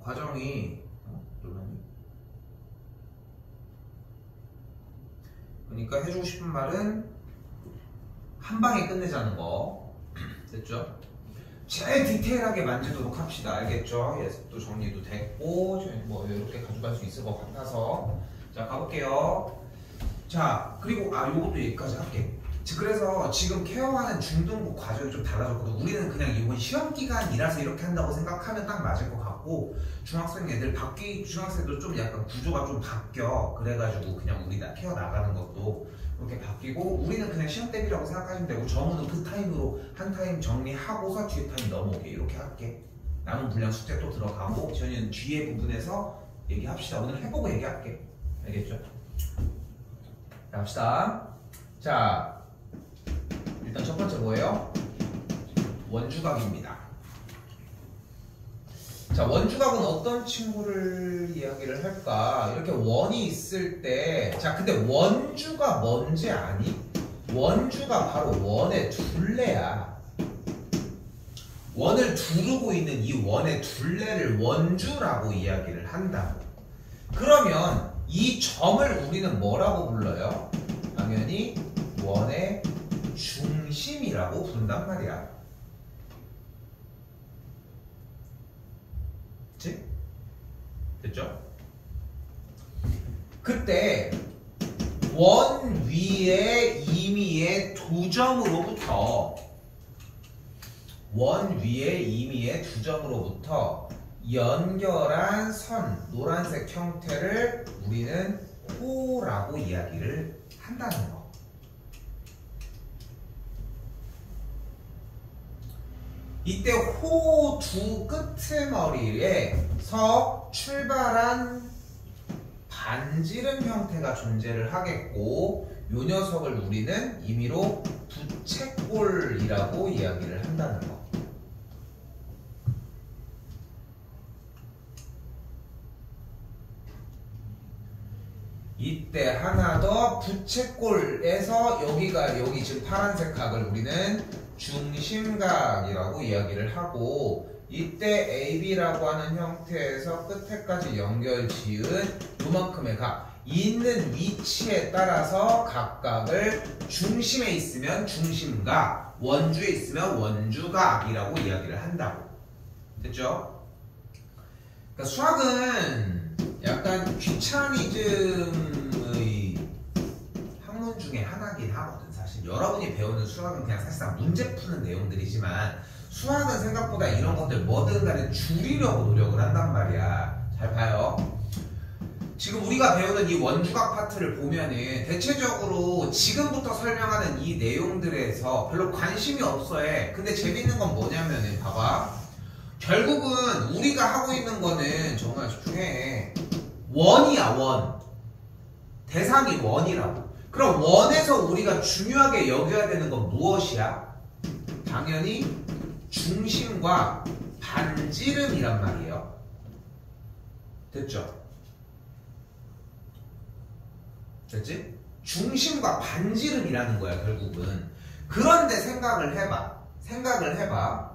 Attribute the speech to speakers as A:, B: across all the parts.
A: 과정이 그러니까 해주고 싶은 말은 한 방에 끝내자는 거. 됐죠? 제일 디테일하게 만지도록 합시다. 알겠죠? 예습도 정리도 됐고 뭐 이렇게 가져갈 수 있을 것 같아서. 자, 가볼게요. 자, 그리고 요것도 여기까지 할게. 그래서 지금 케어하는 중등부 과정이 좀 달라졌거든. 우리는 그냥 이번 시험 기간이라서 이렇게 한다고 생각하면 딱 맞을 것 같고, 중학생 애들 중학생도 좀 약간 구조가 좀 바뀌어. 그래가지고 그냥 우리 케어 나가는 것도 이렇게 바뀌고, 우리는 그냥 시험 대비라고 생각하시면 되고, 정우는 그 타임으로 한 타임 정리하고서 뒤에 타임 넘어오게 이렇게 할게. 남은 분량 숙제 또 들어가고, 저희는 뒤에 부분에서 얘기합시다. 오늘 해보고 얘기할게. 알겠죠? 자, 갑시다. 자, 일단 첫 번째 뭐예요? 원주각입니다. 자, 원주각은 어떤 친구를 이야기를 할까? 이렇게 원이 있을 때, 자, 근데 원주가 뭔지 아니? 원주가 바로 원의 둘레야. 원을 두르고 있는 이 원의 둘레를 원주라고 이야기를 한다고. 그러면 이 점을 우리는 뭐라고 불러요? 당연히 원의 중심이라고 부른단 말이야. 그치? 됐죠? 그때 원 위에 임의의 두 점으로부터 연결한 선, 노란색 형태를 우리는 호라고 이야기를 한다는 거. 이때 호 두 끄트머리에서 출발한 반지름 형태가 존재를 하겠고, 요 녀석을 우리는 임의로 부채꼴이라고 이야기를 한다는 거. 이때 하나 더, 부채꼴에서 여기 지금 파란색 각을 우리는 중심각이라고 이야기를 하고, 이때 AB라고 하는 형태에서 끝에까지 연결 지은 요만큼의 각, 있는 위치에 따라서 각각을 중심에 있으면 중심각, 원주에 있으면 원주각이라고 이야기를 한다고. 됐죠? 그러니까 수학은 약간 귀차니즘의 학문 중에 하나긴 하거든. 사실 여러분이 배우는 수학은 그냥 사실상 문제 푸는 내용들이지만, 수학은 생각보다 이런 것들 뭐든 간에 줄이려고 노력을 한단 말이야. 잘 봐요. 지금 우리가 배우는 이 원주각 파트를 보면은 대체적으로 지금부터 설명하는 이 내용들에서 별로 관심이 없어 해. 근데 재밌는 건 뭐냐면은 봐봐. 결국은 우리가 하고 있는 거는, 정말 집중해, 원이야. 원. 대상이 원이라고. 그럼 원에서 우리가 중요하게 여겨야 되는 건 무엇이야? 당연히 중심과 반지름이란 말이에요. 됐죠? 됐지? 중심과 반지름이라는 거야, 결국은. 그런데 생각을 해봐.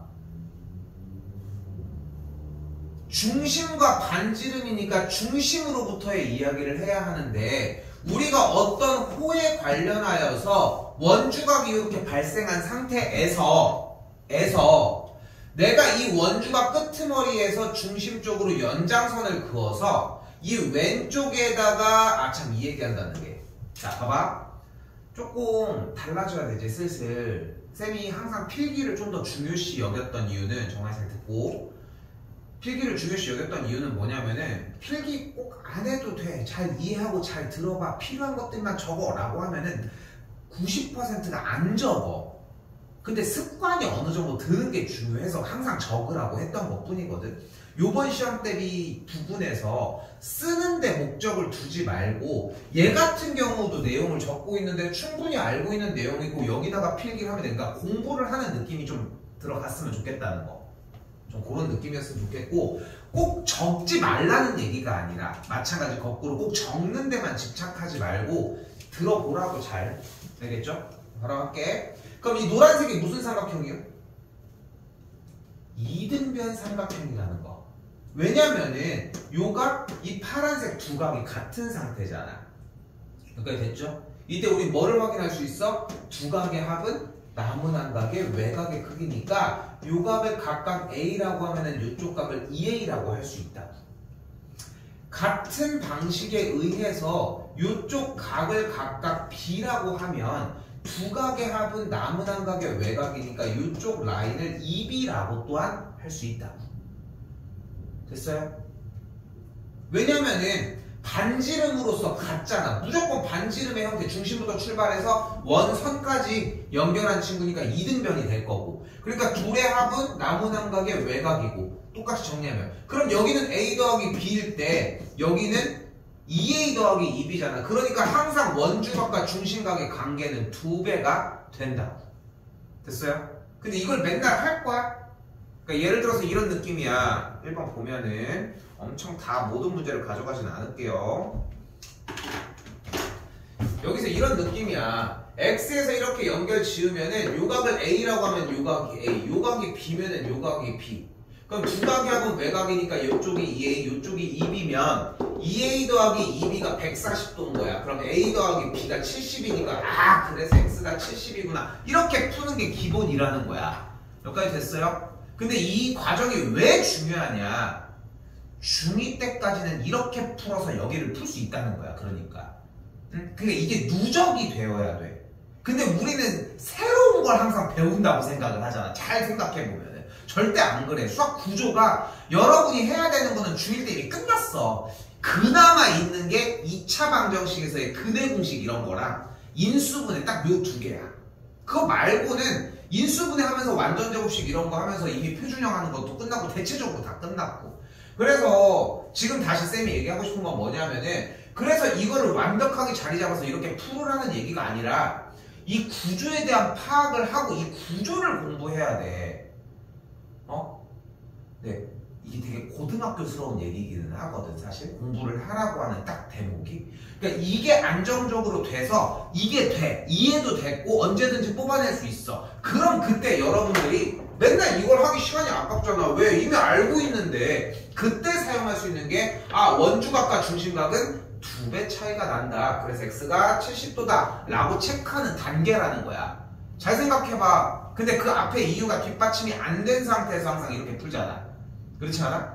A: 중심과 반지름이니까 중심으로부터의 이야기를 해야 하는데, 우리가 어떤 호에 관련하여서 원주각이 이렇게 발생한 상태에서 내가 이 원주각 끄트머리에서 중심 쪽으로 연장선을 그어서 이 왼쪽에다가, 참, 이 얘기한다는 게, 자, 봐봐. 조금 달라져야 되지, 슬슬. 쌤이 항상 필기를 좀 더 중요시 여겼던 이유는, 정말 잘 듣고, 필기를 중요시 여겼던 이유는 뭐냐면은, 필기 꼭 안 해도 돼. 잘 이해하고 잘 들어봐. 필요한 것들만 적어. 라고 하면은 90%가 안 적어. 근데 습관이 어느 정도 드는 게 중요해서 항상 적으라고 했던 것 뿐이거든. 요번 시험 대비 부분에서 쓰는데 목적을 두지 말고, 얘 같은 경우도 내용을 적고 있는데 충분히 알고 있는 내용이고, 여기다가 필기를 하면 되니까 공부를 하는 느낌이 좀 들어갔으면 좋겠다는 거. 좀 그런 느낌이었으면 좋겠고, 꼭 적지 말라는 얘기가 아니라, 마찬가지 거꾸로 꼭 적는 데만 집착하지 말고 들어보라고. 잘 되겠죠? 바로 할게. 그럼 이 노란색이 무슨 삼각형이요? 이등변 삼각형이라는 거. 왜냐면은 요각, 이 파란색 두 각이 같은 상태잖아. 여기까지 됐죠? 이때 우리 뭐를 확인할 수 있어? 두 각의 합은 나무난각의 외곽의 크기니까 요 값을 각각 A라고 하면은 요쪽 값을 2A라고 할 수 있다. 같은 방식에 의해서 요쪽 각을 각각 B라고 하면 두 각의 합은 나무난각의 외곽이니까 요쪽 라인을 2B라고 또한 할 수 있다. 됐어요? 왜냐면은 반지름으로서 같잖아. 무조건 반지름의 형태, 중심부터 출발해서 원선까지 연결한 친구니까 이등변이 될 거고. 그러니까 둘의 합은 나무난각의 외곽이고. 똑같이 정리하면. 그럼 여기는 A 더하기 B일 때 여기는 2A 더하기 2B잖아. 그러니까 항상 원주각과 중심각의 관계는 2배가 된다. 됐어요? 근데 이걸 맨날 할 거야? 그러니까 예를 들어서 이런 느낌이야. 1번 보면은 엄청 다 모든 문제를 가져가지는 않을게요. 여기서 이런 느낌이야. X에서 이렇게 연결 지으면은 요각을 A라고 하면 요각이 A, 요각이 B면은 요각이 B. 그럼 두 각의 합은 외곽이니까 이쪽이 2A, 이쪽이 2B면 2A 더하기 2B가 140도인 거야. 그럼 A 더하기 B가 70이니까 아 그래서 X가 70이구나. 이렇게 푸는 게 기본이라는 거야. 여기까지 됐어요? 근데 이 과정이 왜 중요하냐? 중2 때까지는 이렇게 풀어서 여기를 풀 수 있다는 거야. 그러니까. 그러니까 이게 누적이 되어야 돼. 근데 우리는 새로운 걸 항상 배운다고 생각을 하잖아. 잘 생각해보면. 절대 안 그래. 수학 구조가 여러분이 해야 되는 거는 중1 때 이미 끝났어. 그나마 있는 게 2차 방정식에서의 근해 공식 이런 거랑 인수분해 딱 요 두 개야. 그거 말고는 인수분해 하면서 완전 제곱식 이런 거 하면서 이미 표준형 하는 것도 끝나고 대체적으로 다 끝났고. 그래서 지금 다시 쌤이 얘기하고 싶은 건 뭐냐면은 그래서 이거를 완벽하게 자리 잡아서 이렇게 풀으라는 얘기가 아니라 이 구조에 대한 파악을 하고 이 구조를 공부해야 돼. 네. 이게 되게 고등학교스러운 얘기기는 하거든, 사실. 공부를 하라고 하는 딱 대목이. 그러니까 이게 안정적으로 돼서 이게 돼. 이해도 됐고 언제든지 뽑아낼 수 있어. 그럼 그때 여러분들이 맨날 이걸 하기 시간이 아깝잖아. 왜? 이미 알고 있는데 그때 사용할 수 있는 게 원주각과 중심각은 2배 차이가 난다. 그래서 X가 70도다 라고 체크하는 단계라는 거야. 잘 생각해봐. 근데 그 앞에 이유가 뒷받침이 안 된 상태에서 항상 이렇게 풀잖아. 그렇지 않아?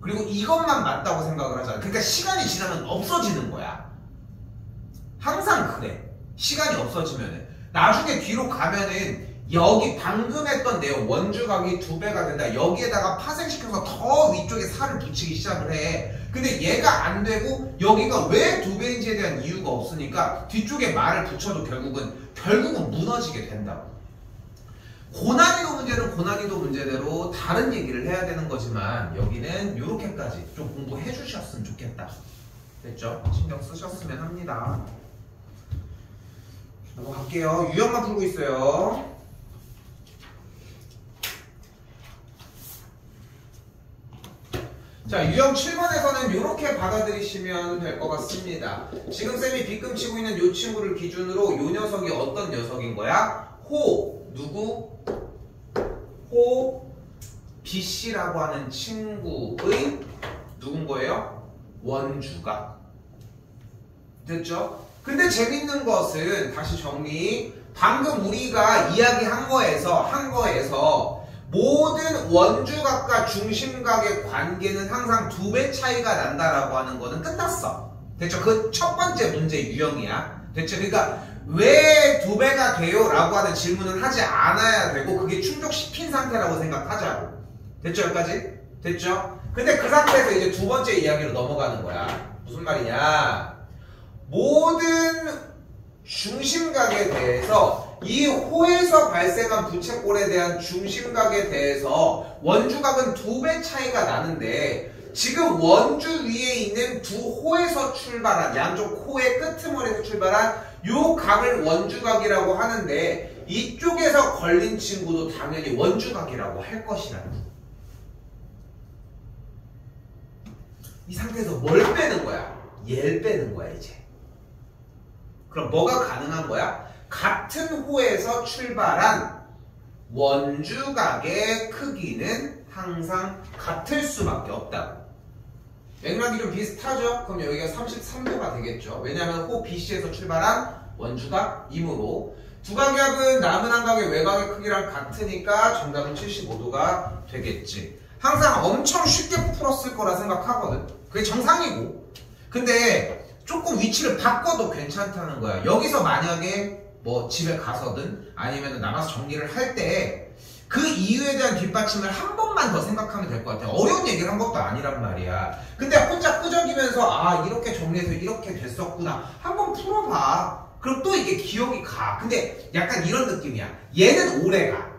A: 그리고 이것만 맞다고 생각을 하잖아. 그러니까 시간이 지나면 없어지는 거야. 항상 그래. 시간이 없어지면은. 나중에 뒤로 가면은 여기 방금 했던 내용 원주각이 2배가 된다. 여기에다가 파생시켜서 더 위쪽에 살을 붙이기 시작을 해. 근데 얘가 안 되고 여기가 왜 2배인지에 대한 이유가 없으니까 뒤쪽에 말을 붙여도 결국은 무너지게 된다고. 고난이도 문제는 고난이도 문제대로 다른 얘기를 해야 되는 거지만 여기는 이렇게까지 좀 공부해 주셨으면 좋겠다. 됐죠? 신경 쓰셨으면 합니다. 넘어갈게요. 유형만 풀고 있어요. 자, 유형 7번에서는 이렇게 받아들이시면 될 것 같습니다. 지금 쌤이 빗금 치고 있는 이 친구를 기준으로 이 녀석이 어떤 녀석인 거야? 누구? 호 BC라고 하는 친구의 누군 거예요? 원주각. 됐죠? 근데 재밌는 것은 다시 정리. 방금 우리가 이야기한 거에서 모든 원주각과 중심각의 관계는 항상 2배 차이가 난다라고 하는 거는 끝났어. 됐죠? 그 첫 번째 문제 유형이야. 됐죠? 그러니까 왜 2배가 돼요? 라고 하는 질문은 하지 않아야 되고 그게 충족시킨 상태라고 생각하자고. 됐죠? 여기까지? 됐죠? 근데 그 상태에서 이제 두 번째 이야기로 넘어가는 거야. 무슨 말이냐? 모든 중심각에 대해서 이 호에서 발생한 부채꼴에 대한 중심각에 대해서 원주각은 2배 차이가 나는데 지금 원주 위에 있는 두 호에서 출발한 양쪽 호의 끄트머리에서 출발한 요 각을 원주각이라고 하는데 이쪽에서 걸린 친구도 당연히 원주각이라고 할 것이라는 거. 이 상태에서 뭘 빼는 거야? 얘를 빼는 거야 이제. 그럼 뭐가 가능한 거야? 같은 호에서 출발한 원주각의 크기는 항상 같을 수밖에 없다고. 맥락이 좀 비슷하죠? 그럼 여기가 33도가 되겠죠. 왜냐하면 호 BC에서 출발한 원주각 이므로 두각압은 남은 한각의 외곽의 크기랑 같으니까 정답은 75도가 되겠지. 항상 엄청 쉽게 풀었을 거라 생각하거든. 그게 정상이고. 근데 조금 위치를 바꿔도 괜찮다는 거야. 여기서 만약에 뭐 집에 가서든 아니면 나가서 정리를 할 때 그 이유에 대한 뒷받침을 한 번만 더 생각하면 될 것 같아. 어려운 얘기를 한 것도 아니란 말이야. 근데 혼자 끄적이면서 아 이렇게 정리해서 이렇게 됐었구나 한번 풀어봐. 그럼 또 이게 기억이 가. 근데 약간 이런 느낌이야. 얘는 오래 가.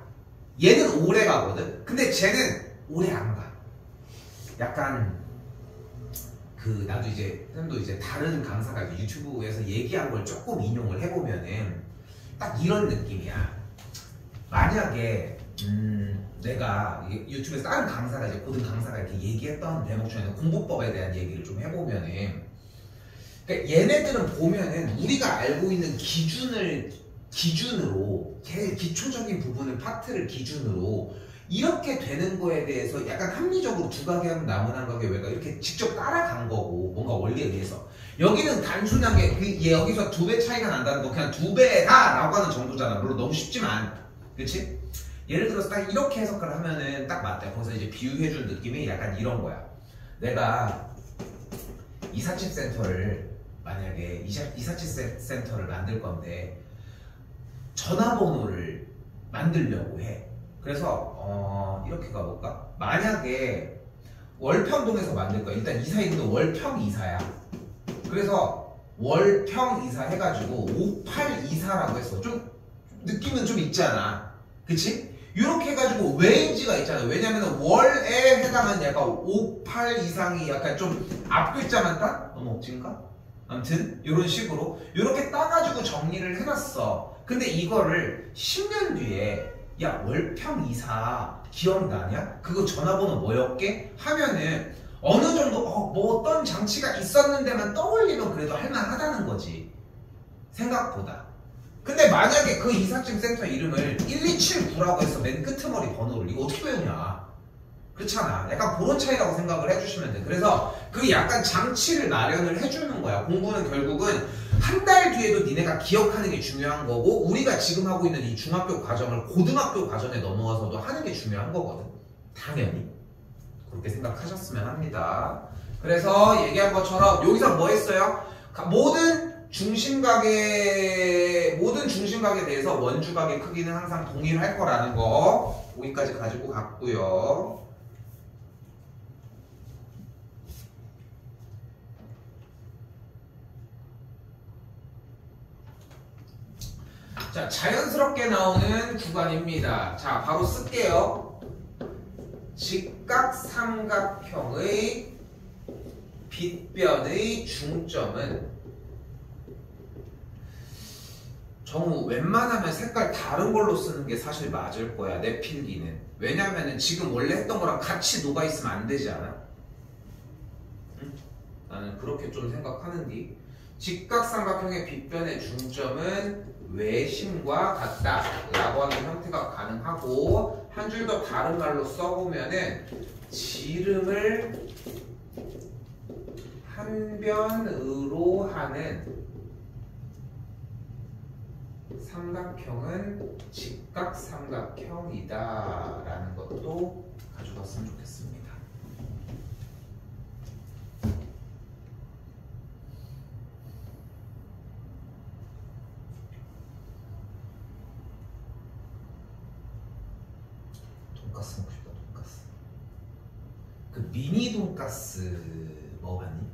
A: 얘는 오래 가거든. 근데 쟤는 오래 안 가. 약간 나도 이제 쌤도 이제 다른 강사가 유튜브에서 얘기한 걸 조금 인용을 해보면은 딱 이런 느낌이야. 만약에 내가 유튜브에서 다른 강사가 이제 고등 강사가 이렇게 얘기했던 대목 중에는 공부법에 대한 얘기를 좀 해보면은 그러니까 얘네들은 보면은 우리가 알고 있는 기준으로 제일 기초적인 부분을 파트를 기준으로 이렇게 되는 거에 대해서 약간 합리적으로 두각의 남은 한각의 외곽 이렇게 직접 따라간 거고 뭔가 원리에 의해서 여기는 단순하게 여기서 2배 차이가 난다는 거 그냥 2배다 라고 하는 정도잖아. 물론 너무 쉽지만 그치? 예를 들어서 딱 이렇게 해석을 하면은 딱 맞다. 거기서 이제 비유해준 느낌이 약간 이런 거야. 내가 이삿짐 센터를 만약에 이삿짐 센터를 만들 건데 전화번호를 만들려고 해. 그래서 이렇게 가볼까? 만약에 월평동에서 만들 거야. 일단 이사 이름도 월평이사야. 그래서 월평이사 해가지고 5824라고 했어. 좀 느낌은 좀 있잖아. 그치? 이렇게 해가지고 왜인지가 있잖아. 왜냐면 월에 해당하는 약간 58 이상이 약간 좀 앞글자만 따? 너무 억진가? 아무튼 이런 식으로 이렇게 따가지고 정리를 해놨어. 근데 이거를 10년 뒤에 야 월평 이사 기억나냐? 그거 전화번호 뭐였게? 하면은 어느 정도 뭐 어떤 장치가 있었는데만 떠올리면 그래도 할만하다는 거지. 생각보다. 근데 만약에 그 이삿짐 센터 이름을 1279라고 해서 맨 끄트머리 번호를 이거 어떻게 외우냐? 그렇잖아. 약간 그런 차이라고 생각을 해주시면 돼. 그래서 그 약간 장치를 마련을 해주는 거야. 공부는 결국은 한 달 뒤에도 니네가 기억하는 게 중요한 거고 우리가 지금 하고 있는 이 중학교 과정을 고등학교 과정에 넘어와서도 하는 게 중요한 거거든. 당연히. 그렇게 생각하셨으면 합니다. 그래서 얘기한 것처럼 여기서 뭐 했어요? 모든 중심각에 대해서 원주각의 크기는 항상 동일할 거라는 거 여기까지 가지고 갔고요. 자, 자연스럽게 나오는 구간입니다. 자, 바로 쓸게요. 직각삼각형의 빗변의 중점은 정우 웬만하면 색깔 다른 걸로 쓰는 게 사실 맞을 거야. 내 필기는. 왜냐면은 지금 원래 했던 거랑 같이 녹아있으면 안 되지 않아? 응? 나는 그렇게 좀 생각하는디. 직각삼각형의 빗변의 중점은 외심과 같다 라고 하는 형태가 가능하고 한 줄 더 다른 말로 써보면은 지름을 한 변으로 하는 삼각형은 직각삼각형이다 라는 것도 가져갔으면 좋겠습니다. 돈가스 먹고 싶다. 돈가스. 그 미니 돈가스 먹어봤니?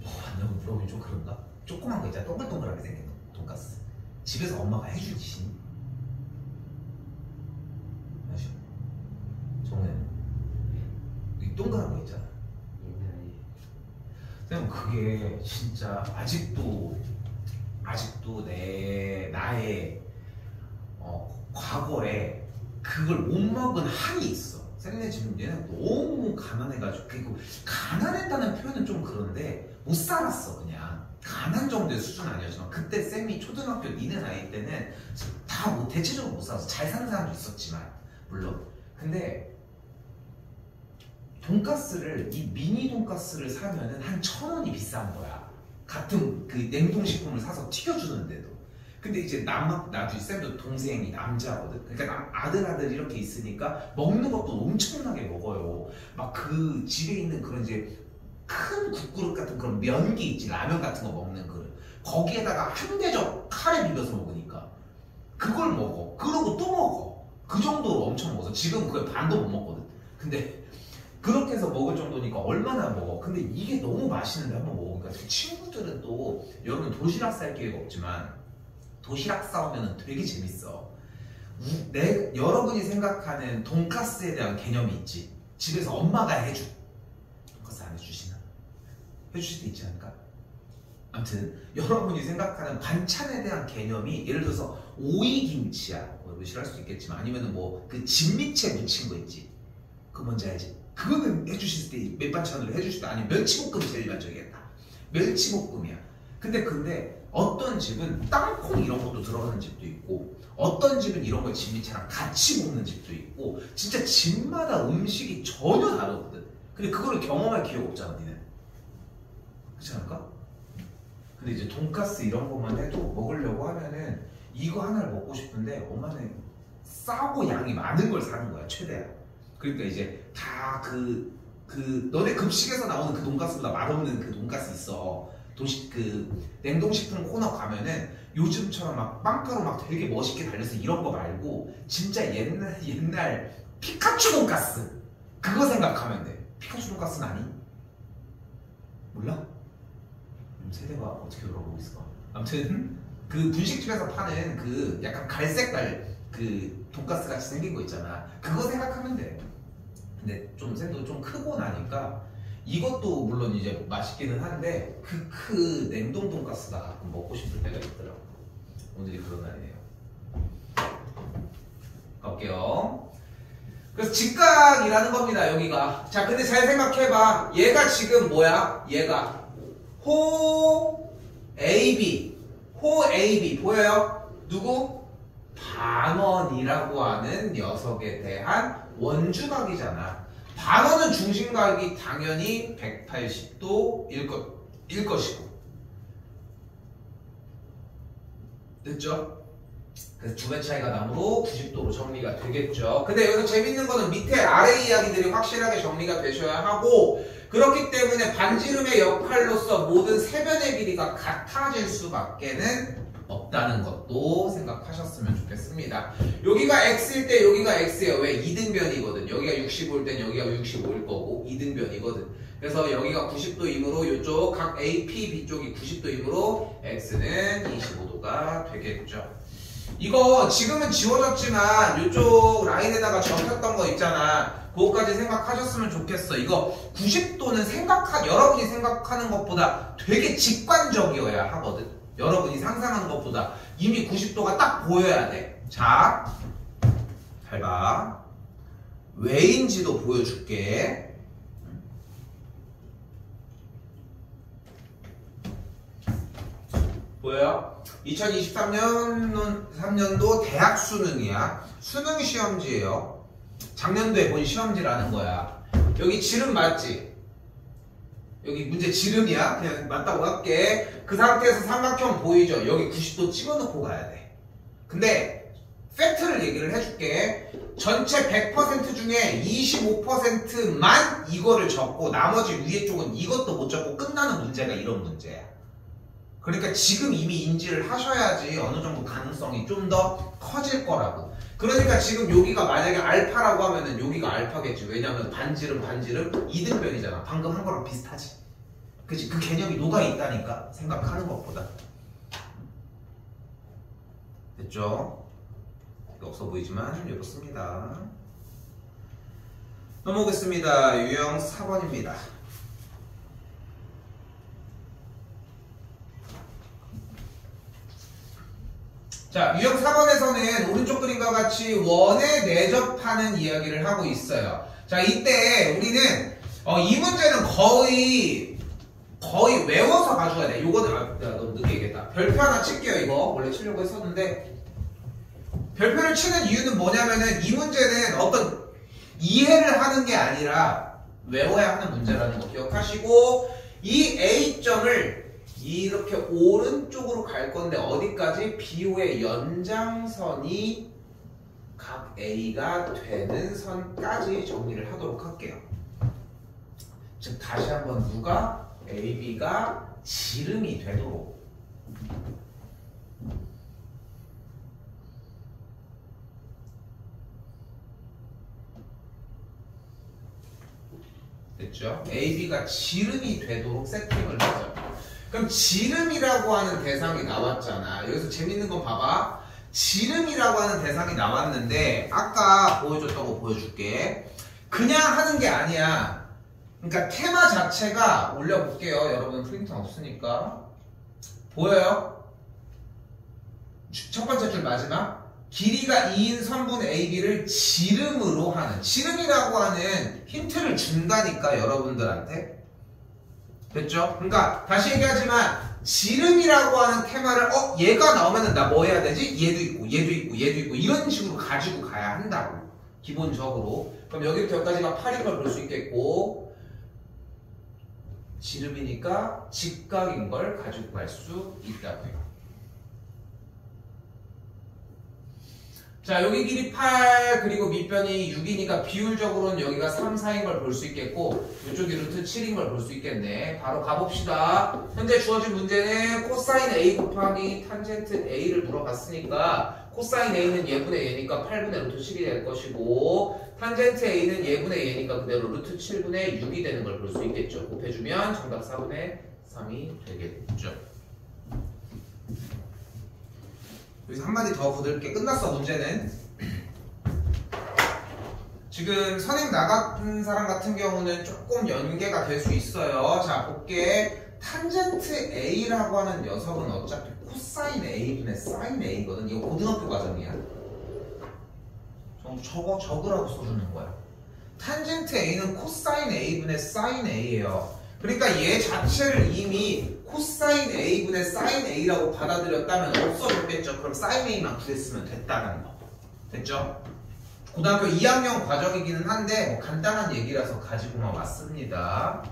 A: 먹어봤냐고 물어보면 좀 그런가? 조그만 거 있잖아. 동글동글하게 생긴 돈가스. 집에서 엄마가 해주지. 아시죠? 정우는 이 동그란 거 있잖아. 쌤 그게 진짜 아직도 나의 과거에 그걸 못 먹은 한이 있어. 쌤네 지금 얘는 너무 가난해가지고 그리고 가난했다는 표현은 좀 그런데 못 살았어 그냥. 가난 정도의 수준 아니었지만 그때 쌤이 초등학교 니네 나이 때는 다 대체적으로 못 살아서 잘 사는 사람도 있었지만 물론 근데 돈가스를 이 미니 돈가스를 사면은 한 1,000원이 비싼 거야. 같은 그 냉동식품을 사서 튀겨주는데도. 근데 이제 나도 쌤도 동생이 남자거든. 그러니까 아들 이렇게 있으니까 먹는 것도 엄청나게 먹어요. 막 그 집에 있는 그런 이제 큰 국그릇 같은 그런 면기 있지, 라면 같은 거 먹는 그릇. 거기에다가 한 대접 카레 비벼서 먹으니까 그걸 먹어. 그러고 또 먹어. 그 정도로 엄청 먹어서 지금 그게 반도 못 먹거든. 근데 그렇게 해서 먹을 정도니까 얼마나 먹어. 근데 이게 너무 맛있는데 한번 먹으니까 친구들은 또, 여러분 도시락 쌀 기회가 없지만 도시락 싸우면 되게 재밌어. 여러분이 생각하는 돈가스에 대한 개념이 있지. 집에서 엄마가 해줘. 돈가스 안 해주시나? 해주실 때 있지 않을까? 아무튼 여러분이 생각하는 반찬에 대한 개념이, 예를 들어서 오이김치야, 뭐 싫어할 수도 있겠지만, 아니면은 뭐 그 진미채 묻힌 거 있지. 그거 뭔지 알지? 그거는 해주실 때 밑반찬으로 해주실 때, 아니면 멸치볶음이 제일 일반적이겠다. 멸치볶음이야. 근데 어떤 집은 땅콩 이런 것도 들어가는 집도 있고, 어떤 집은 이런 걸 진미채랑 같이 먹는 집도 있고, 진짜 집마다 음식이 전혀 다르거든. 근데 그거를 경험할 기회가 없잖아, 니는. 그렇지 않을까? 근데 이제 돈가스 이런 것만 해도 먹으려고 하면은 이거 하나를 먹고 싶은데 엄마는 싸고 양이 많은 걸 사는 거야, 최대한. 그러니까 이제 다 너네 급식에서 나오는 그 돈가스보다 맛없는 그 돈가스 있어. 냉동식품 코너 가면은 요즘처럼 막 빵가루 막 되게 멋있게 달려서 이런 거 말고 진짜 옛날 피카츄 돈가스, 그거 생각하면 돼. 피카츄 돈가스는 아니? 몰라? 세대가 어떻게 돌아가고 있을까? 아무튼 그 분식집에서 파는 그 약간 갈색깔 그 돈가스 같이 생긴 거 있잖아. 그거 생각하면 돼. 근데 좀 쌤도 좀 크고 나니까 이것도 물론 이제 맛있기는 한데 그 냉동 돈가스가 가끔 먹고 싶을 때가 있더라고. 오늘이 그런 날이네요. 갈게요. 그래서 직각이라는 겁니다, 여기가. 자, 근데 잘 생각해봐. 얘가 지금 뭐야? 얘가 호 AB 보여요? 누구? 반원이라고 하는 녀석에 대한 원주각이잖아. 반원은 중심각이 당연히 180도일 것이고. 됐죠? 그래서 두 배 차이가 나므로 90도로 정리가 되겠죠. 근데 여기서 재밌는 거는 밑에 아래 이야기들이 확실하게 정리가 되셔야 하고, 그렇기 때문에 반지름의 역할로서 모든 세변의 길이가 같아질 수밖에는 없다는 것도 생각하셨으면 좋겠습니다. 여기가 x일 때 여기가 x예요. 왜? 2등변이거든. 여기가 65일 땐 여기가 65일 거고 2등변이거든. 그래서 여기가 90도이므로 이쪽 각 A, P, B 쪽이 90도이므로 x는 25도가 되겠죠. 이거 지금은 지워졌지만 이쪽 라인에다가 적혔던 거 있잖아. 그거까지 생각하셨으면 좋겠어. 이거 90도는 여러분이 생각하는 것보다 되게 직관적이어야 하거든. 여러분이 상상하는 것보다 이미 90도가 딱 보여야 돼. 자, 잘 봐. 왜인지도 보여줄게. 보여요? 2023년도 대학 수능이야. 수능 시험지예요. 작년도에 본 시험지라는 거야. 여기 지름 맞지? 여기 문제 지름이야. 그냥 맞다고 할게. 그 상태에서 삼각형 보이죠? 여기 90도 찍어놓고 가야 돼. 근데 팩트를 얘기를 해줄게. 전체 100% 중에 25%만 이거를 적고 나머지 위에 쪽은 이것도 못 적고 끝나는 문제가 이런 문제야. 그러니까 지금 이미 인지를 하셔야지 어느 정도 가능성이 좀 더 커질 거라고. 그러니까 지금 여기가 만약에 알파라고 하면은 여기가 알파겠지. 왜냐면 반지름 2등변이잖아. 방금 한 거랑 비슷하지. 그치? 그 개념이 녹아 있다니까. 생각하는 것보다. 됐죠? 없어 보이지만 이렇습니다. 넘어오겠습니다. 유형 4번입니다. 자, 유형 4번에서는 오른쪽 그림과 같이 원에 내접하는 이야기를 하고 있어요. 자, 이때 우리는 이 문제는 거의 외워서 가져가야 돼. 요거는 너무 늦게 얘기했다. 별표 하나 칠게요. 이거 원래 치려고 했었는데, 별표를 치는 이유는 뭐냐면은 이 문제는 어떤 이해를 하는 게 아니라 외워야 하는 문제라는 거 기억하시고 이 A점을 이렇게 오른쪽으로 갈 건데 어디까지? BO의 연장선이 각 A가 되는 선까지 정리를 하도록 할게요. 즉 다시 한번 누가? AB가 지름이 되도록 됐죠? AB가 지름이 되도록 세팅을 하죠. 그럼 지름이라고 하는 대상이 나왔잖아. 여기서 재밌는 거 봐봐. 지름이라고 하는 대상이 나왔는데 아까 보여줬던 거 보여줄게. 그냥 하는 게 아니야. 그러니까 테마 자체가 올려볼게요. 여러분 프린터 없으니까. 보여요? 첫 번째 줄 마지막. 길이가 2인 선분 AB를 지름으로 하는, 지름이라고 하는 힌트를 준다니까 여러분들한테. 됐죠? 그러니까 다시 얘기하지만 지름이라고 하는 테마를 얘가 나오면은 나 뭐 해야 되지? 얘도 있고 얘도 있고 얘도 있고 이런 식으로 가지고 가야 한다고 기본적으로. 그럼 여기부터 여기까지가 8인 걸 볼 수 있겠고 지름이니까 직각인 걸 가지고 갈 수 있다고요. 자, 여기 길이 8 그리고 밑변이 6이니까 비율적으로는 여기가 3, 4인 걸 볼 수 있겠고 이쪽이 루트 7인 걸 볼 수 있겠네. 바로 가봅시다. 현재 주어진 문제는 코사인 A 곱하기 탄젠트 A를 물어봤으니까 코사인 A는 예분의 얘니까 8분의 루트 7이 될 것이고 탄젠트 A는 예분의 얘니까 그대로 루트 7분의 6이 되는 걸 볼 수 있겠죠. 곱해주면 정답 4분의 3이 되겠죠. 여기서 한마디 더 붙을게. 끝났어 문제는. 지금 선행 나간 사람 같은 경우는 조금 연계가 될 수 있어요. 자 볼게. 탄젠트 A라고 하는 녀석은 어차피 코사인 A분의 사인 A거든. 이거 고등학교 과정이야. 저거 적으라고 써주는 거야. 탄젠트 A는 코사인 A분의 사인 A예요. 그러니까 얘 자체를 이미 코사인 A분의 사인 A라고 받아들였다면 없어졌겠죠. 그럼 사인 A만 구했으면 됐다는 거. 됐죠? 고등학교 2학년 과정이기는 한데 뭐 간단한 얘기라서 가지고만 왔습니다.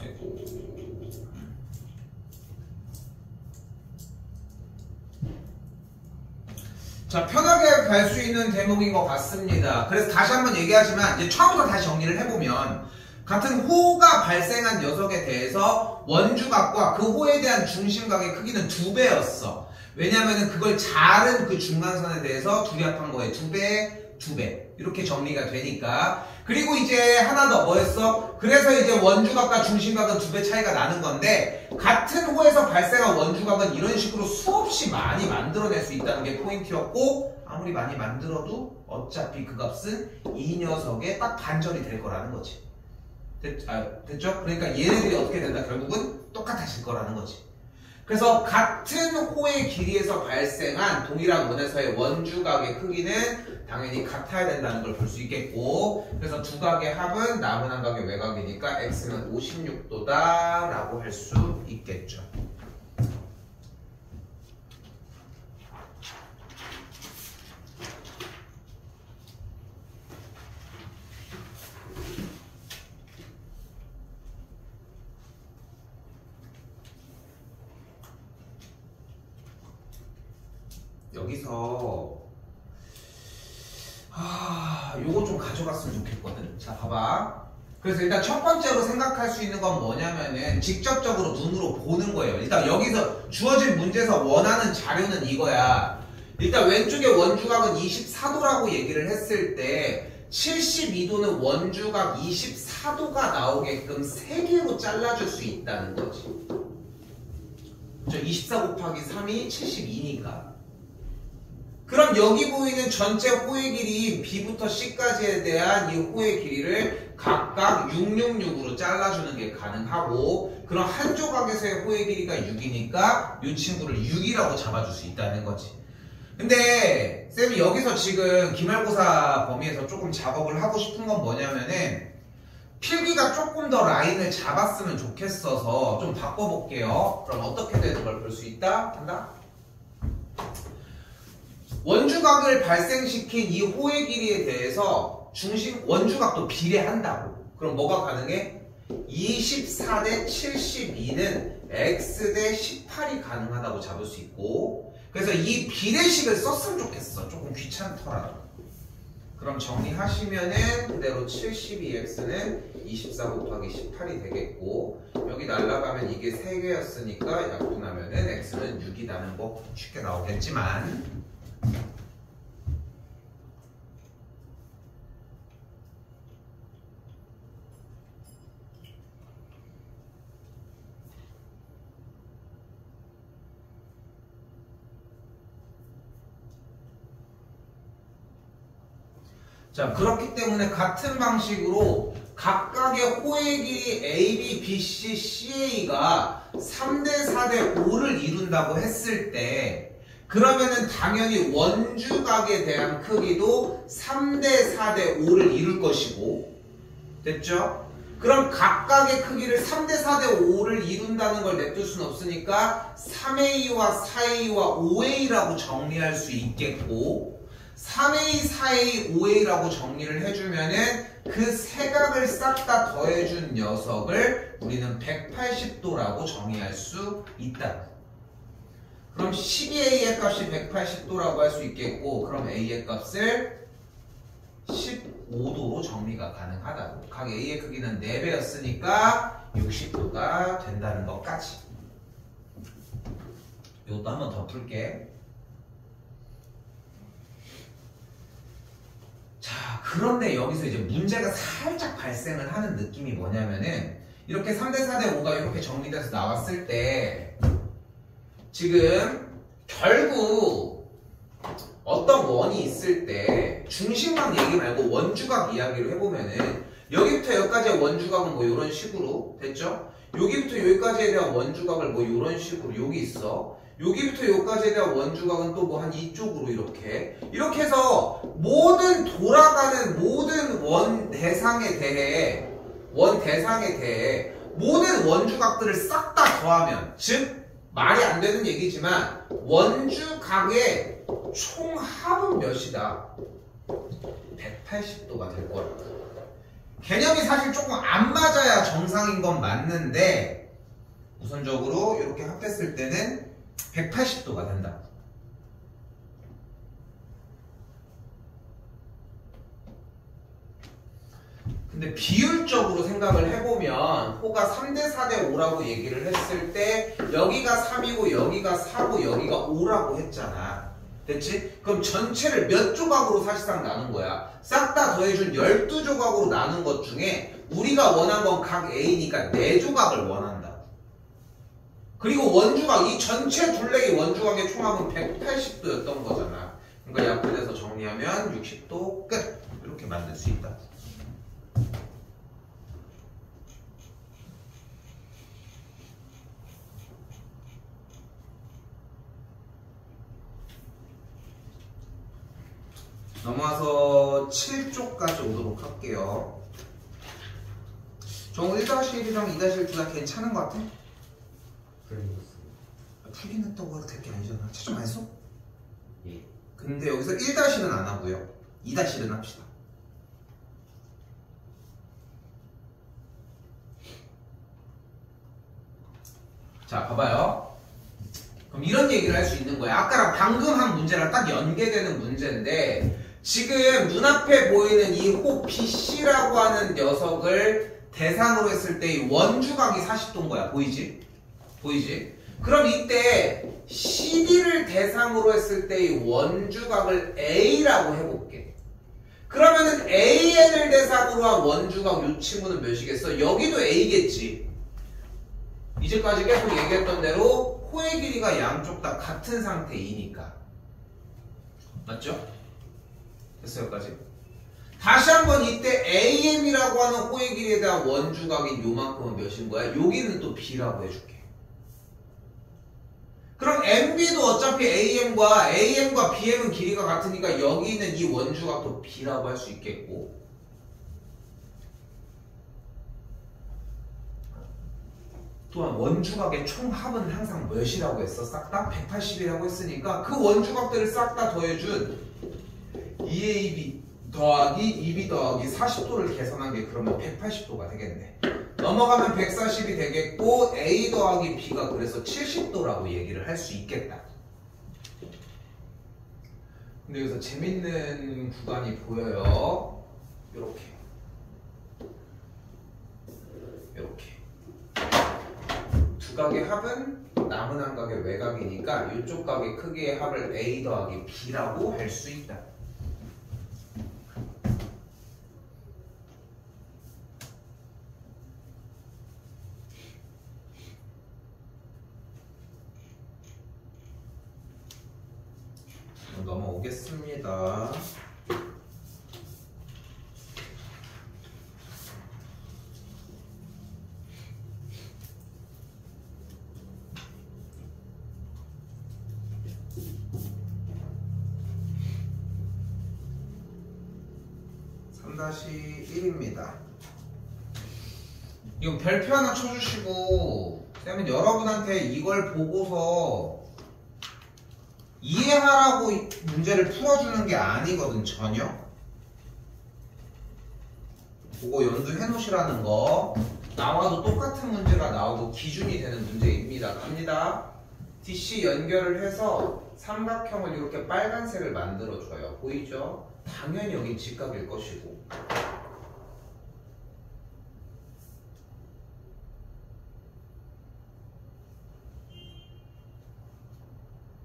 A: 아이고. 자, 편하게 갈 수 있는 대목인 것 같습니다. 그래서 다시 한번 얘기하지만 이제 처음부터 다시 정리를 해보면 같은 호가 발생한 녀석에 대해서 원주각과 그 호에 대한 중심각의 크기는 2배였어. 왜냐면은 그걸 자른 그 중간선에 대해서 둘이 합한 거에 2배, 2배 이렇게 정리가 되니까. 그리고 이제 하나 더 뭐였어? 그래서 이제 원주각과 중심각은 2배 차이가 나는 건데 같은 호에서 발생한 원주각은 이런 식으로 수없이 많이 만들어낼 수 있다는 게 포인트였고 아무리 많이 만들어도 어차피 그 값은 이 녀석에 딱 반전이 될 거라는 거지. 됐죠? 그러니까 얘네들이 어떻게 된다? 결국은 똑같아질 거라는 거지. 그래서 같은 호의 길이에서 발생한 동일한 원에서의 원주각의 크기는 당연히 같아야 된다는 걸 볼 수 있겠고 그래서 두 각의 합은 남은 한 각의 외곽이니까 x는 56도다 라고 할 수 있겠죠. 여기서 요거 좀 가져갔으면 좋겠거든. 자 봐봐. 그래서 일단 첫 번째로 생각할 수 있는 건 뭐냐면은 직접적으로 눈으로 보는 거예요. 일단 여기서 주어진 문제에서 원하는 자료는 이거야. 일단 왼쪽에 원주각은 24도라고 얘기를 했을 때 72도는 원주각 24도가 나오게끔 3개로 잘라줄 수 있다는 거지. 24 곱하기 3이 72니까. 그럼 여기 보이는 전체 호의 길이인 B부터 C까지에 대한 이 호의 길이를 각각 666으로 잘라주는 게 가능하고 그럼 한 조각에서의 호의 길이가 6이니까 이 친구를 6이라고 잡아줄 수 있다는 거지. 근데 쌤이 여기서 지금 기말고사 범위에서 조금 작업을 하고 싶은 건 뭐냐면은 필기가 조금 더 라인을 잡았으면 좋겠어서 좀 바꿔볼게요. 그럼 어떻게 되는 걸 볼 수 있다? 한다? 원주각을 발생시킨 이 호의 길이에 대해서 원주각도 비례한다고. 그럼 뭐가 가능해? 24 대 72는 x 대 18이 가능하다고 잡을 수 있고, 그래서 이 비례식을 썼으면 좋겠어. 조금 귀찮더라도. 그럼 정리하시면은 그대로 72x는 24 곱하기 18이 되겠고, 여기 날라가면 이게 3개였으니까 약분하면은 x는 6이라는 거 쉽게 나오겠지만, 자, 그렇기 때문에 같은 방식으로 각각의 호의 길이 A, B, B, C, CA가 3대 4대 5를 이룬다고 했을 때, 그러면은 당연히 원주각에 대한 크기도 3대 4대 5를 이룰 것이고, 됐죠? 그럼 각각의 크기를 3대 4대 5를 이룬다는 걸 냅둘 수는 없으니까 3A와 4A와 5A라고 정리할 수 있겠고, 3A, 4A, 5A라고 정리를 해주면은 그 세 각을 싹 다 더해준 녀석을 우리는 180도라고 정의할 수 있다. 그럼 12A의 값이 180도라고 할 수 있겠고, 그럼 A의 값을 15도로 정리가 가능하다고. 각 A의 크기는 4배였으니까 60도가 된다는 것까지. 이것도 한 번 더 풀게. 자, 그런데 여기서 이제 문제가 살짝 발생을 하는 느낌이 뭐냐면은, 이렇게 3대 4대 5가 이렇게 정리돼서 나왔을 때 지금 결국 어떤 원이 있을 때 중심각 얘기 말고 원주각 이야기를 해보면은, 여기부터 여기까지의 원주각은 뭐 이런 식으로 됐죠? 여기부터 여기까지에 대한 원주각을 뭐 이런 식으로 여기 있어. 여기부터 여기까지에 대한 원주각은 또 뭐 한 이쪽으로 이렇게 해서 모든 돌아가는 모든 원 대상에 대해 모든 원주각들을 싹 다 더하면, 즉 말이 안 되는 얘기지만 원주각의 총합은 몇이다? 180도가 될 거라고. 개념이 사실 조금 안 맞아야 정상인 건 맞는데, 우선적으로 이렇게 합했을 때는 180도가 된다. 근데 비율적으로 생각을 해보면 호가 3대 4대 5라고 얘기를 했을 때 여기가 3이고 여기가 4고 여기가 5라고 했잖아. 됐지? 그럼 전체를 몇 조각으로 사실상 나눈 거야? 싹 다 더해준 12조각으로 나눈 것 중에 우리가 원한 건 각 A니까 4조각을 원한다. 그리고 원주각, 이 전체 둘레의 원주각의 총합은 180도였던 거잖아. 그러니까 약분해서 정리하면 60도 끝! 이렇게 만들 수 있다. 넘어와서 7쪽까지 오도록 할게요. 정우 1-1이랑 2-1 둘 다 괜찮은 것 같아? 풀긴 했다고 해도 될 게 아니잖아. 채점 안 했어?
B: 예.
A: 근데 여기서 1-는 안 하고요. 2-는 합시다. 자, 봐봐요. 그럼 이런 얘기를 할 수 있는 거야. 아까랑 방금 한 문제랑 딱 연계되는 문제인데, 지금 눈앞에 보이는 이 호 BC라고 하는 녀석을 대상으로 했을 때 이 원주각이 40도인 거야. 보이지? 보이지? 그럼 이때 CD를 대상으로 했을 때 이 원주각을 A라고 해볼게. 그러면은 AN을 대상으로 한 원주각 요 친구는 몇이겠어? 여기도 A겠지. 이제까지 계속 얘기했던 대로 호의 길이가 양쪽 다 같은 상태이니까. 맞죠? 됐어요, 여기까지. 다시 한번 이때 AM이라고 하는 호의 길이에 대한 원주각인 요만큼은 몇인 거야? 여기는 또 B라고 해줄게. 그럼 MB도 어차피 AM과 BM은 길이가 같으니까 여기 있는 이 원주각도 B라고 할 수 있겠고, 또한 원주각의 총합은 항상 몇이라고 했어? 싹 다 180이라고 했으니까 그 원주각들을 싹 다 더해준 2AB 더하기 2B 더하기 40도를 계산한 게 그러면 180도가 되겠네. 넘어가면 140이 되겠고 A 더하기 B가 그래서 70도라고 얘기를 할 수 있겠다. 근데 여기서 재밌는 구간이 보여요. 요렇게 두 각의 합은 남은 한 각의 외곽이니까 이쪽 각의 크기의 합을 A 더하기 B라고 할 수 있다. 넘어오겠습니다. (3-1입니다) 이거 별표 하나 쳐주시고 쌤은 여러분한테 이걸 보고서 이해하라고 문제를 풀어주는 게 아니거든. 전혀. 그거 염두해 놓으시라는 거. 나와도 똑같은 문제가 나오고 기준이 되는 문제입니다. 갑니다. DC 연결을 해서 삼각형을 이렇게 빨간색을 만들어줘요. 보이죠? 당연히 여긴 직각일 것이고.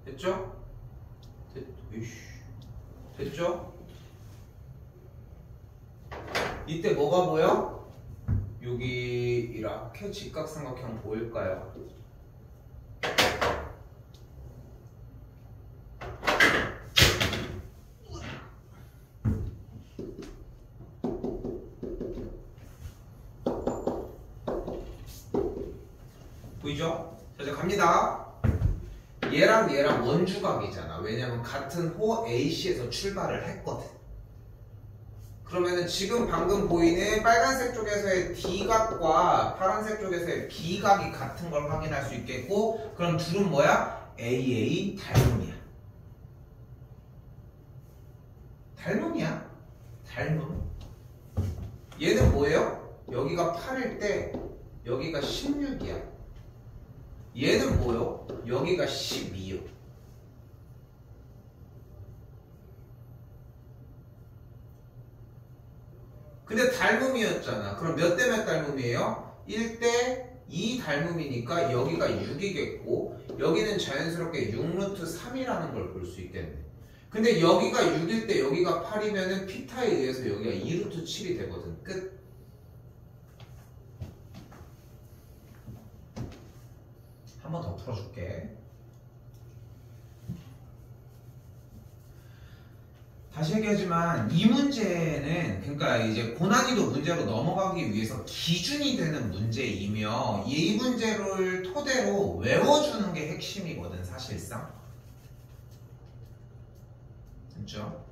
A: 됐죠? 됐죠? 이때 뭐가 보여? 여기 이렇게 직각삼각형 보일까요? 보이죠? 자, 이제 갑니다. 얘랑 얘랑 원주각이잖아. 왜냐면 같은 호 AC에서 출발을 했거든. 그러면은 지금 방금 보이는 빨간색 쪽에서의 D각과 파란색 쪽에서의 B각이 같은 걸 확인할 수 있겠고, 그럼 둘은 뭐야? AA 닮음이야. 닮음이야. 닮음. 얘는 뭐예요? 여기가 8일 때 여기가 16이야. 얘는 뭐요? 여기가 12요. 근데 닮음이었잖아. 그럼 몇 대 몇 닮음이에요? 1대 2 닮음이니까 여기가 6이겠고 여기는 자연스럽게 6루트 3이라는 걸 볼 수 있겠네. 근데 여기가 6일 때 여기가 8이면은 피타에 의해서 여기가 2루트 7이 되거든. 끝. 한 번 더 풀어줄게. 다시 얘기하지만 이 문제는 그러니까 이제 고난이도 문제로 넘어가기 위해서 기준이 되는 문제이며 이 문제를 토대로 외워주는 게 핵심이거든 사실상. 됐죠?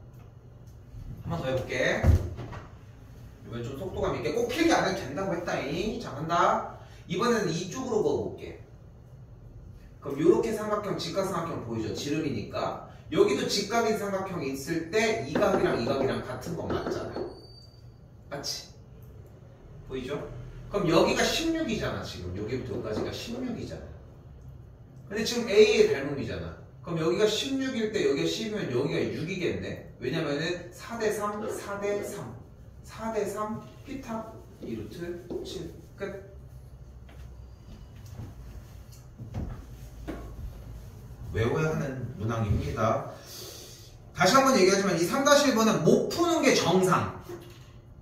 A: 한 번 더 해볼게. 이번엔 좀 속도감 있게. 꼭 필기 안 해도 된다고 했다잉. 자, 간다. 이번에는 이쪽으로 그어볼게. 그럼 이렇게 삼각형, 직각삼각형 보이죠? 지름이니까. 여기도 직각인 삼각형이 있을 때 이 각이랑 이 각이랑 같은 건 맞잖아요. 맞지? 보이죠? 그럼 여기가 16이잖아. 지금 여기부터 여기까지가 16이잖아. 근데 지금 A의 닮음이잖아. 그럼 여기가 16일 때 여기가 10이면 여기가 6이겠네. 왜냐면은 4대3, 4대3 4대3 피타 2루트 7 끝. 외워야 하는 문항입니다. 다시 한번 얘기하지만 이 3-1번은 못 푸는 게 정상.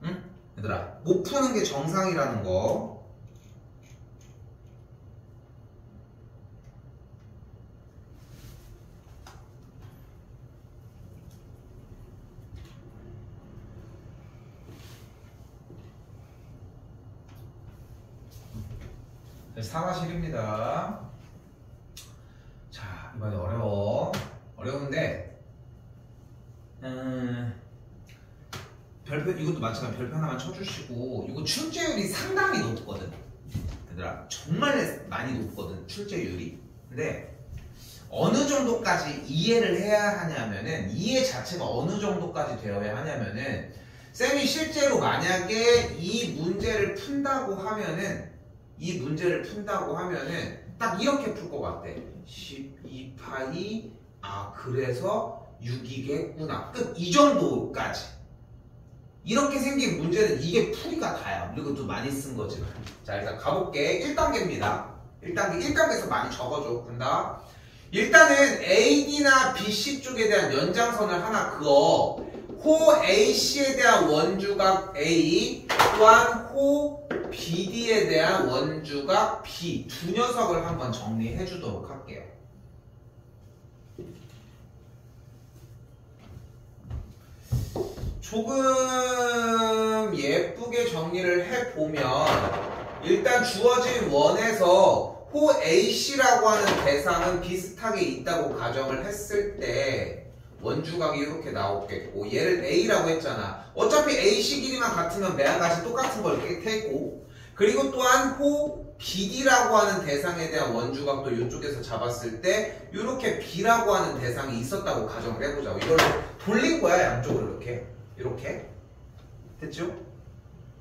A: 응? 얘들아, 못 푸는 게 정상이라는 거. 사과실입니다. 자, 이번에 어려운데 별표 이것도 마찬가지 별표 하나만 쳐주시고 이거 출제율이 상당히 높거든. 얘들아 정말 많이 높거든 출제율이. 근데 어느 정도까지 이해를 해야 하냐면은 이해 자체가 어느 정도까지 되어야 하냐면은 쌤이 실제로 만약에 이 문제를 푼다고 하면은 딱 이렇게 풀 것 같아. 12파이 그래서 6이겠구나 끝. 이 정도까지 이렇게 생긴 문제는 이게 풀이가 다야. 그리고 또 많이 쓴 거지만. 자 일단 가볼게. 1단계입니다 1단계에서 많이 적어줘. 간다. 일단은 AD나 BC 쪽에 대한 연장선을 하나 그어. 호 AC에 대한 원주각 A 또한 호 BD에 대한 원주각 B 두 녀석을 한번 정리해 주도록 할게요. 조금 예쁘게 정리를 해보면 일단 주어진 원에서 호 AC라고 하는 대상은 비슷하게 있다고 가정을 했을 때 원주각이 이렇게 나오겠고 얘를 A라고 했잖아. 어차피 AC 길이만 같으면 매한가지 똑같은 걸 테고 그리고 또한 호 BD라고 하는 대상에 대한 원주각도 이쪽에서 잡았을 때 이렇게 B라고 하는 대상이 있었다고 가정을 해보자고. 이걸 돌린 거야 양쪽으로 이렇게 됐죠?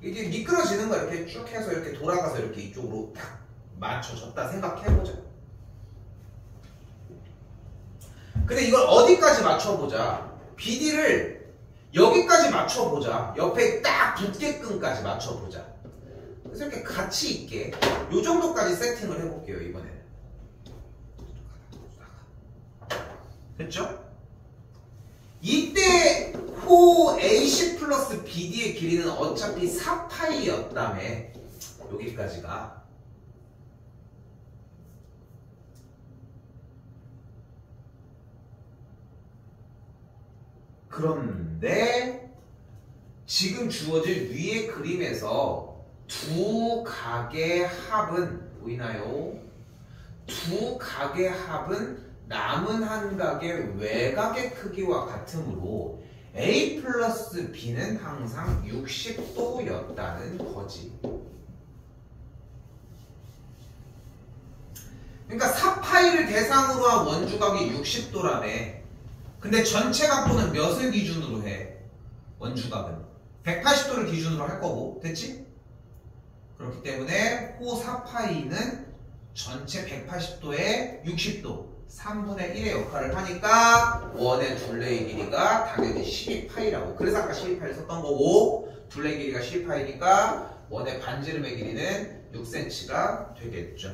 A: 이게 미끄러지는 거 이렇게 쭉 해서 이렇게 돌아가서 이렇게 이쪽으로 딱 맞춰졌다 생각해보자. 근데 이걸 어디까지 맞춰보자. BD를 여기까지 맞춰보자. 옆에 딱 붙게끔까지 맞춰보자. 그래서 이렇게 같이 있게 요 정도까지 세팅을 해볼게요 이번에는. 됐죠? 이때 호 AC 플러스 BD의 길이는 어차피 4파이였다며 여기까지가. 그런데 지금 주어질 위의 그림에서 두 각의 합은 보이나요? 두 각의 합은 남은 한 각의 외곽의 크기와 같으므로 A 플러스 B는 항상 60도였다는 거지. 그러니까 4파이를 대상으로 한 원주각이 60도라며. 근데 전체 각도는 몇을 기준으로 해? 원주각은 180도를 기준으로 할 거고. 됐지? 그렇기 때문에 호 4파이는 전체 180도에 60도 3분의 1의 역할을 하니까 원의 둘레의 길이가 당연히 12파이라고. 그래서 아까 12파이를 썼던 거고 둘레 길이가 12파이니까 원의 반지름의 길이는 6cm가 되겠죠.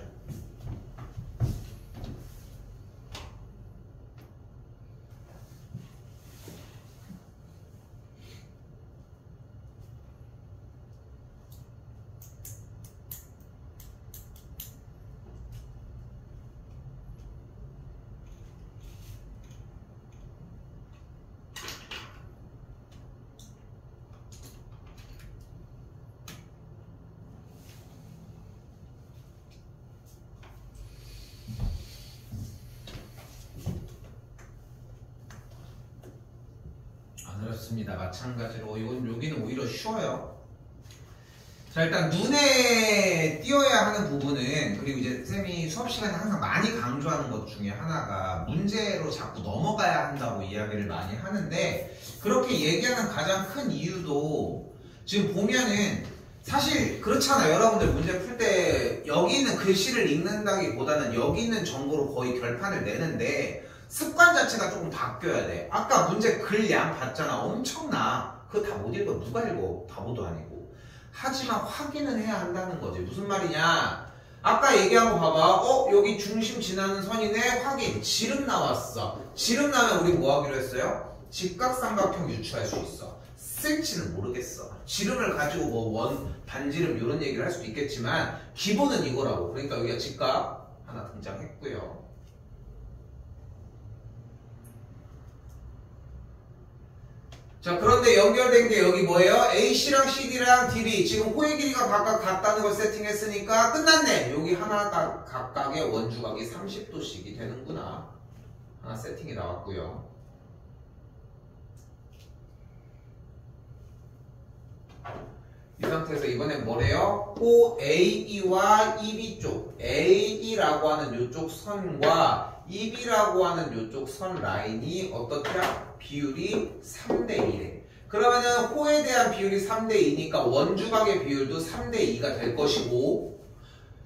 A: 그렇습니다. 마찬가지로 여기는 오히려 쉬워요. 자 일단 눈에 띄어야 하는 부분은, 그리고 이제 쌤이 수업 시간에 항상 많이 강조하는 것 중에 하나가 문제로 자꾸 넘어가야 한다고 이야기를 많이 하는데, 그렇게 얘기하는 가장 큰 이유도 지금 보면은 사실 그렇잖아요. 여러분들 문제 풀 때 여기 있는 글씨를 읽는다기보다는 여기 있는 정보로 거의 결판을 내는데 습관 자체가 조금 바뀌어야 돼. 아까 문제 글 양 봤잖아. 엄청나. 그거 다 못 읽어. 누가 읽어? 바보도 아니고. 하지만 확인은 해야 한다는 거지. 무슨 말이냐? 아까 얘기한 거 봐봐. 여기 중심 지나는 선이네. 확인. 지름 나왔어. 지름 나면 우리 뭐 하기로 했어요? 직각삼각형 유추할 수 있어. 쓸지는 모르겠어. 지름을 가지고 뭐 반지름 이런 얘기를 할 수도 있겠지만 기본은 이거라고. 그러니까 여기가 직각 하나 등장했고요. 자, 그런데 연결된 게 여기 뭐예요? AC랑 CD랑 DB. 지금 호의 길이가 각각 같다는 걸 세팅했으니까 끝났네. 여기 하나 각각의 원주각이 30도씩이 되는구나. 하나 세팅이 나왔고요. 이 상태에서 이번엔 뭐래요? 호 AB와 EB 쪽 AE라고 하는 요쪽 선과 EB라고 하는 요쪽 선 라인이 어떻냐? 비율이 3대2래. 그러면은 호에 대한 비율이 3대2니까 원주각의 비율도 3대2가 될 것이고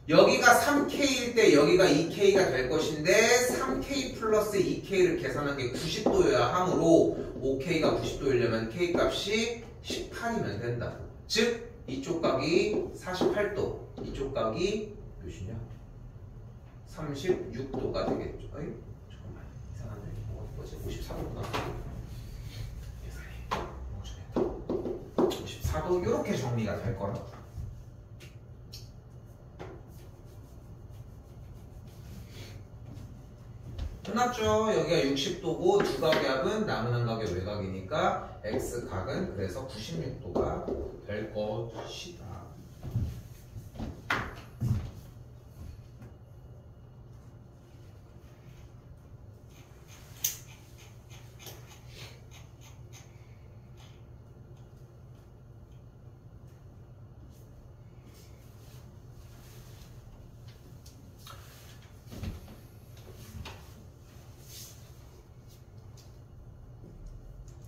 A: 여기가 3K일 때 여기가 2K가 될 것인데 3K 플러스 2K를 계산한 게 90도여야 하므로 5K가 90도이려면 K 값이 18이면 된다. 즉 이쪽 각이 48도, 이쪽 각이 몇이냐? 36도가 되겠죠. 어이? 잠깐만 이상한데 뭐지? 54도구나. 계산이 54도 이렇게 정리가 될 거라고. 끝났죠? 여기가 60도고 두 각의 합은 남은 각의 외곽이니까 X각은 그래서 96도가 될 것이다.